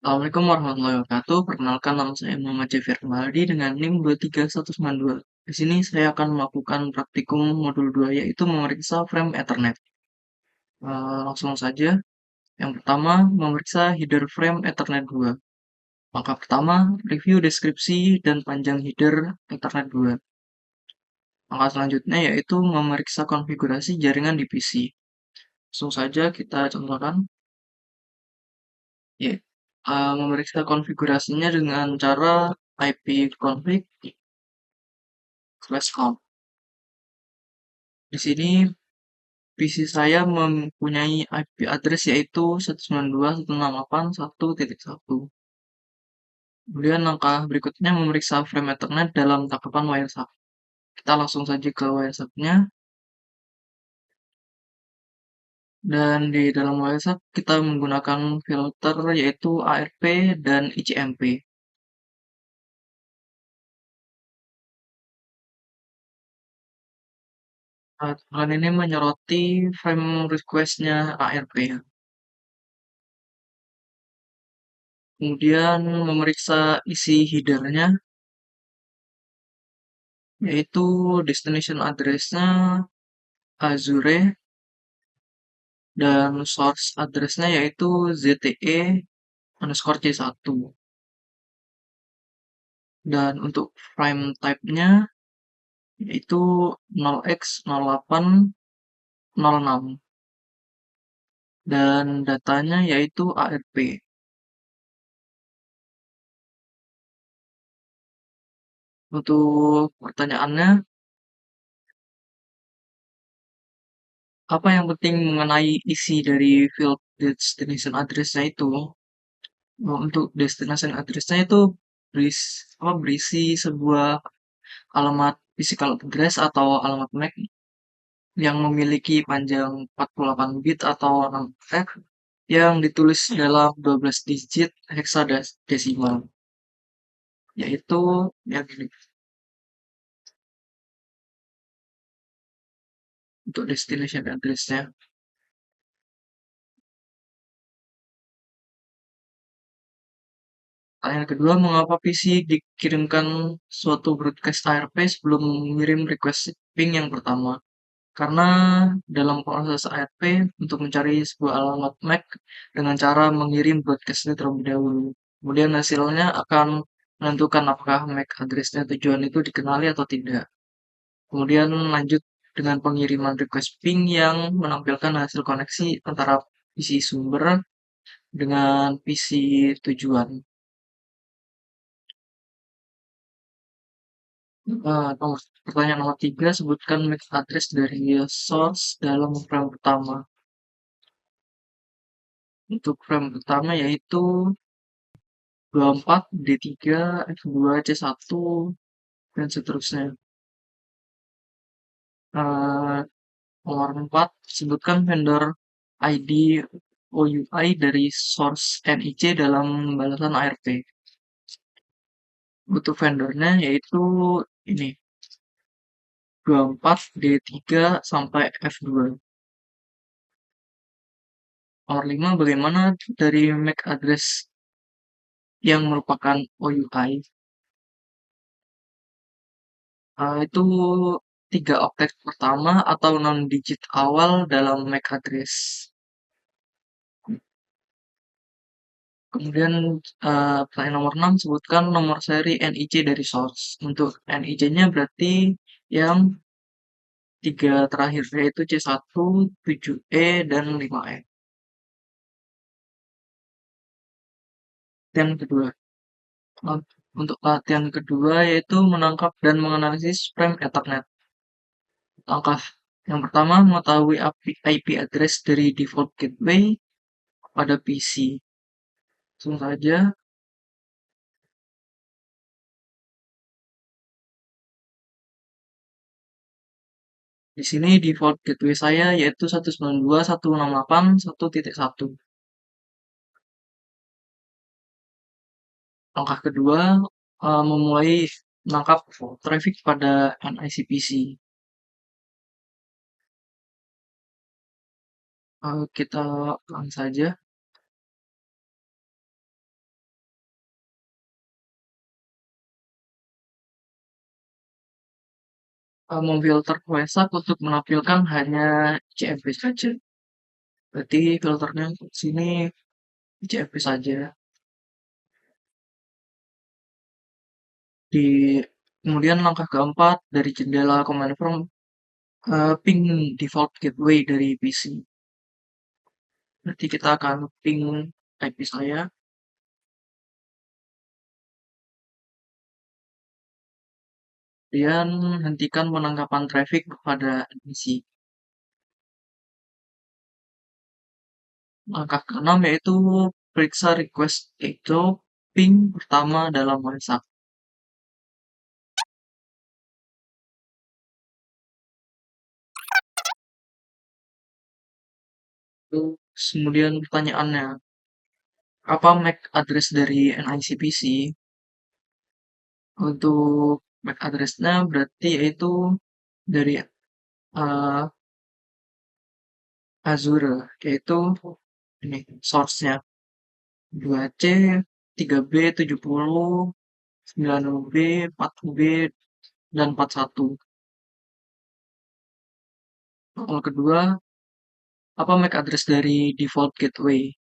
Assalamualaikum warahmatullahi wabarakatuh. Perkenalkan nama saya Muhammad Jafir Maldi dengan NIM 23192. Di sini saya akan melakukan praktikum modul 2 yaitu memeriksa frame Ethernet. Langsung saja. Yang pertama, memeriksa header frame Ethernet 2. Langkah pertama, review deskripsi dan panjang header Ethernet 2. Langkah selanjutnya yaitu memeriksa konfigurasi jaringan di PC. Langsung saja kita contohkan. Ya, memeriksa konfigurasinya dengan cara ipconfig/com. Di sini PC saya mempunyai IP address yaitu 192.168.1.1. Kemudian langkah berikutnya memeriksa frame Ethernet dalam tangkapan WireShark. Kita langsung saja ke WireShark-nya. Dan di dalam WireShark kita menggunakan filter yaitu ARP dan ICMP. Kalian ini menyoroti frame request-nya ARP. Kemudian memeriksa isi header-nya, yaitu destination address-nya Azure dan source address-nya yaitu ZTE_C1. Dan untuk frame type-nya yaitu 0x0806 dan datanya yaitu ARP. Untuk pertanyaannya, apa yang penting mengenai isi dari field destination address-nya itu? Untuk destination address-nya itu berisi sebuah alamat physical address atau alamat MAC yang memiliki panjang 48 bit atau 6F yang ditulis dalam 12 digit hexadesimal, yaitu yang ini untuk destination address-nya. Pertanyaan kedua, mengapa PC dikirimkan suatu broadcast ARP sebelum mengirim request ping yang pertama? Karena dalam proses ARP untuk mencari sebuah alamat MAC dengan cara mengirim broadcast-nya terlebih dahulu. Kemudian hasilnya akan menentukan apakah MAC address-nya tujuan itu dikenali atau tidak. Kemudian lanjut dengan pengiriman request ping yang menampilkan hasil koneksi antara PC sumber dengan PC tujuan. Pertanyaan nomor 3, sebutkan MAC address dari source dalam frame pertama. Untuk frame pertama yaitu 24, D3, F2, C1, dan seterusnya. Eh, Nomor 4, sebutkan vendor ID OUI dari source NIC dalam balasan ARP. Untuk vendornya yaitu ini 24, D3, sampai F2. Nomor 5, bagaimana dari MAC address yang merupakan OUI? Itu 3 oktet pertama atau 6 digit awal dalam MAC address. Kemudian pertanyaan nomor 6, sebutkan nomor seri NIC dari source. Untuk NIC-nya berarti yang 3 terakhir, yaitu C1, 7E, dan 5E. Latihan kedua. Untuk latihan kedua yaitu menangkap dan menganalisis frame Ethernet. Langkah yang pertama, mengetahui IP address dari default gateway pada PC. Langsung saja. Di sini default gateway saya yaitu 192.168.1.1. Langkah kedua, memulai menangkap traffic pada NICPC. Kita ulang saja. memfilter WhatsApp untuk menampilkan hanya CMP saja. Berarti filternya di sini CMP saja. Di kemudian langkah keempat dari jendela command prompt, ping default gateway dari PC. Berarti kita akan ping IP saya, kemudian hentikan penangkapan traffic kepada NPC. Langkah keenam yaitu periksa request itu ping pertama dalam WhatsApp. Terus kemudian pertanyaannya, apa MAC address dari NICPC? Untuk MAC address-nya berarti yaitu dari Azure, yaitu ini source-nya 2C, 3B, 70, 90B, 4B, dan 41. Soal kedua, apa MAC address dari default gateway?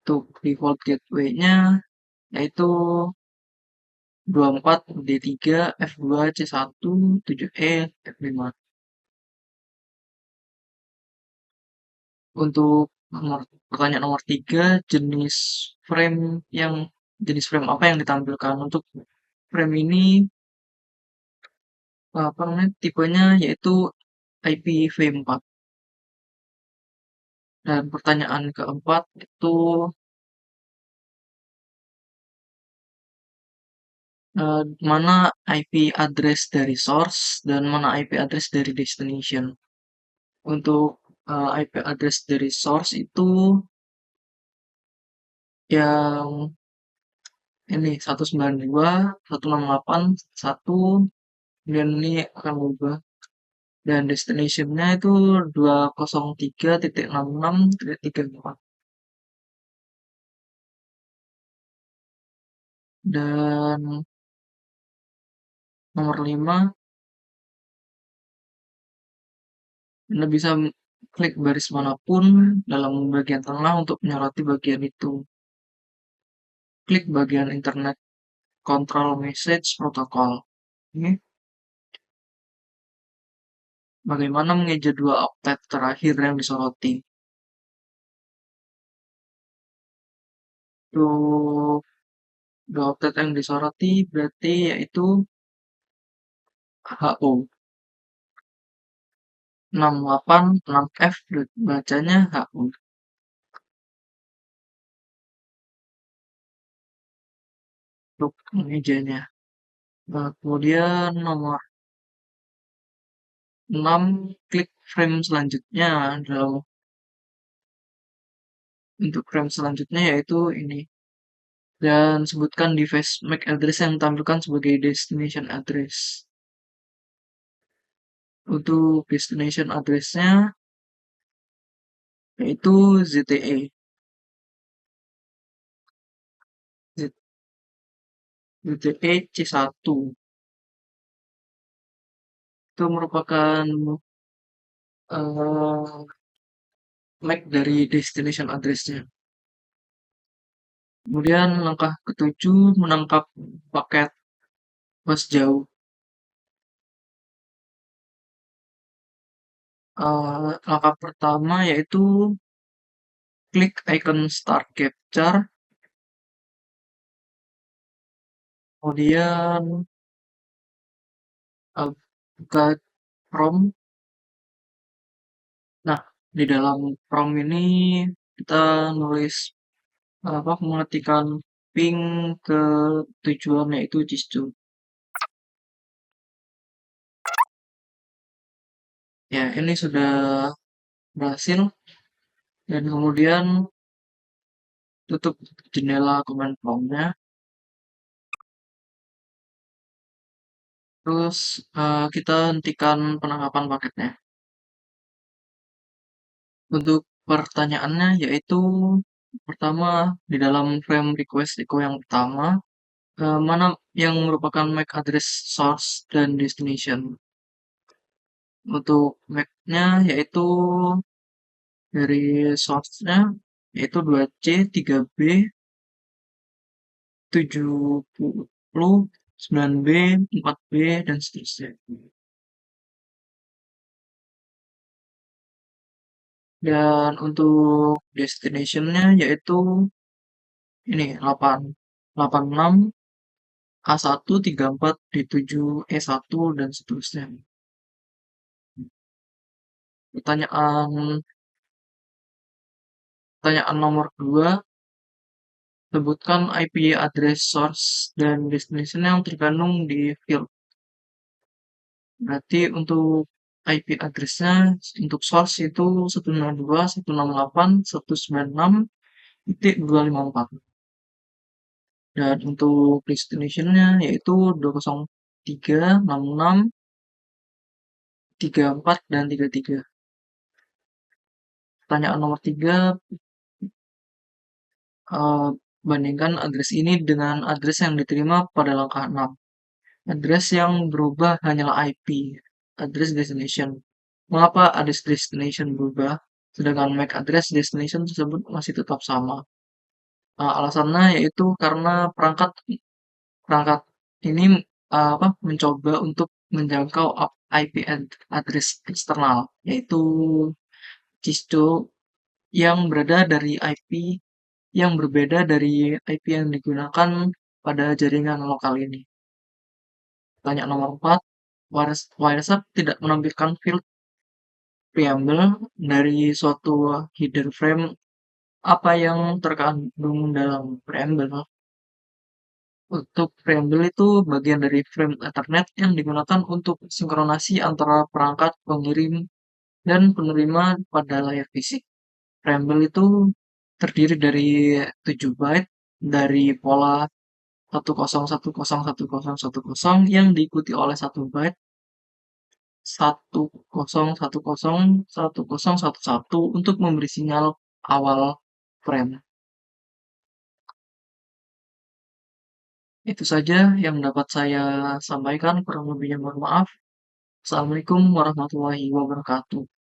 Untuk default gateway-nya yaitu 24 D3 F2 C1 7E F5. Untuk pertanyaan nomor 3, jenis frame apa yang ditampilkan? Untuk frame ini apa namanya? Tipenya yaitu IPv4. Dan pertanyaan keempat itu mana IP address dari source dan mana IP address dari destination. Untuk IP address dari source itu yang ini 192, 168, 1, kemudian ini akan berubah. Dan destination-nya itu 203.66.34. Dan nomor 5, Anda bisa klik baris manapun dalam bagian tengah untuk menyoroti bagian itu. Klik bagian Internet Control Message Protocol. Ini bagaimana mengeja dua oktet terakhir yang disoroti. Untuk dua oktet yang disoroti berarti yaitu HO 686F, bacanya HO. Untuk mengejanya. Nah, kemudian nomor 6, klik frame selanjutnya. Untuk frame selanjutnya yaitu ini. Dan sebutkan device MAC address yang ditampilkan sebagai destination address. Untuk destination address-nya yaitu ZTE. ZTE C1. Itu merupakan MAC dari destination address-nya. Kemudian langkah ketujuh, menangkap paket bus jauh. Langkah pertama yaitu klik icon start capture, kemudian buka prompt. Nah, di dalam prompt ini kita nulis mengetikkan ping ke tujuan yaitu Cisco. Ya, ini sudah berhasil. Dan kemudian tutup jendela command prompt-nya. Terus kita hentikan penangkapan paketnya. Untuk pertanyaannya yaitu pertama di dalam frame request echo yang pertama, mana yang merupakan MAC address source dan destination. Untuk MAC-nya yaitu dari source-nya yaitu 2C, 3B, 70, 9B, 4B, dan seterusnya. Dan untuk destination-nya yaitu ini 86, A1, 34, D7, E1, dan seterusnya. Pertanyaan pertanyaan nomor 2, sebutkan IP address source dan destination yang terkandung di field. Berarti untuk IP address-nya untuk source itu 192.168.196.254. Dan untuk destination-nya yaitu 203, 66, 34, dan 33. Pertanyaan nomor 3, eh, bandingkan address ini dengan address yang diterima pada langkah 6. Address yang berubah hanyalah IP, address destination. Mengapa address destination berubah, sedangkan MAC address destination tersebut masih tetap sama? Alasannya yaitu karena perangkat perangkat ini mencoba untuk menjangkau IP address eksternal, yaitu Cisco yang berada dari IP yang berbeda dari IP yang digunakan pada jaringan lokal ini. Pertanyaan nomor 4, Wireshark tidak menampilkan field preamble dari suatu header frame. Apa yang terkandung dalam preamble? Untuk preamble itu bagian dari frame Ethernet yang digunakan untuk sinkronasi antara perangkat pengirim dan penerima pada layar fisik. Preamble itu terdiri dari 7 byte dari pola 10101010 yang diikuti oleh 1 byte 10101011 untuk memberi sinyal awal frame. Itu saja yang dapat saya sampaikan, kurang lebihnya mohon maaf. Assalamualaikum warahmatullahi wabarakatuh.